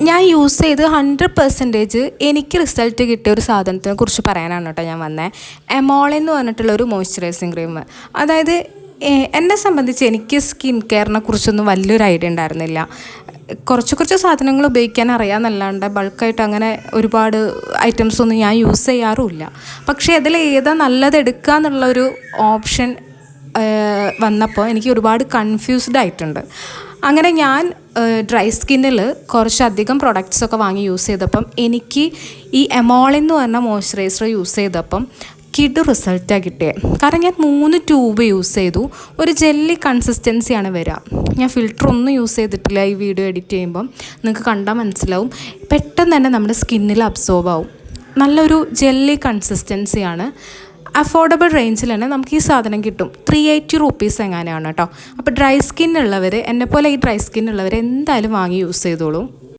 ഞാൻ യൂസ് ചെയ്ത് 100% എനിക്ക് റിസൾട്ട് കിട്ടിയ ഒരു സാധനത്തിനെ കുറിച്ച് പറയാനാണ് കേട്ടോ ഞാൻ വന്നത്. എമോൾ എന്ന് പറഞ്ഞിട്ടുള്ളൊരു മോയ്സ്ചറൈസിങ് ക്രീം. അതായത് എന്നെ സംബന്ധിച്ച് എനിക്ക് സ്കിൻ കെയറിനെ കുറിച്ചൊന്നും വലിയൊരു ഐഡിയ ഉണ്ടായിരുന്നില്ല. കുറച്ച് സാധനങ്ങൾ ഉപയോഗിക്കാൻ അറിയാമെന്നല്ലാണ്ട് ബൾക്കായിട്ട് അങ്ങനെ ഒരുപാട് ഐറ്റംസൊന്നും ഞാൻ യൂസ് ചെയ്യാറുമില്ല. പക്ഷേ അതിൽ ഏതാ നല്ലത് എടുക്കുക എന്നുള്ളൊരു ഓപ്ഷൻ വന്നപ്പോൾ എനിക്ക് ഒരുപാട് കൺഫ്യൂസ്ഡ് ആയിട്ടുണ്ട്. അങ്ങനെ ഞാൻ ഡ്രൈ സ്കിന്നിൽ കുറച്ചധികം പ്രൊഡക്ട്സൊക്കെ വാങ്ങി യൂസ് ചെയ്തപ്പം എനിക്ക് ഈ എമോൾ എന്ന് പറഞ്ഞ മോയ്സ്ചറൈസർ യൂസ് ചെയ്തപ്പം കിഡ് റിസൾട്ടാണ് കിട്ടിയത്. കാരണം ഞാൻ 3 ട്യൂബ് യൂസ് ചെയ്തു. ഒരു ജെല്ലി കൺസിസ്റ്റൻസിയാണ് വരിക. ഞാൻ ഫിൽറ്ററൊന്നും യൂസ് ചെയ്തിട്ടില്ല. ഈ വീഡിയോ എഡിറ്റ് ചെയ്യുമ്പം നിങ്ങൾക്ക് കണ്ടാൽ മനസ്സിലാവും. പെട്ടെന്ന് തന്നെ നമ്മുടെ സ്കിന്നിൽ അബ്സോർബ് ആവും. നല്ലൊരു ജെല്ലി കൺസിസ്റ്റൻസിയാണ്. അഫോർഡബിൾ റേഞ്ചിൽ തന്നെ നമുക്ക് ഈ സാധനം കിട്ടും. 380 റുപ്പീസ് എങ്ങനെയാണ് കേട്ടോ. അപ്പോൾ ഡ്രൈ സ്കിന്നുള്ളവർ, എന്നെപ്പോലെ ഈ ഡ്രൈ സ്കിന്നുള്ളവർ എന്തായാലും വാങ്ങി യൂസ് ചെയ്തോളൂ.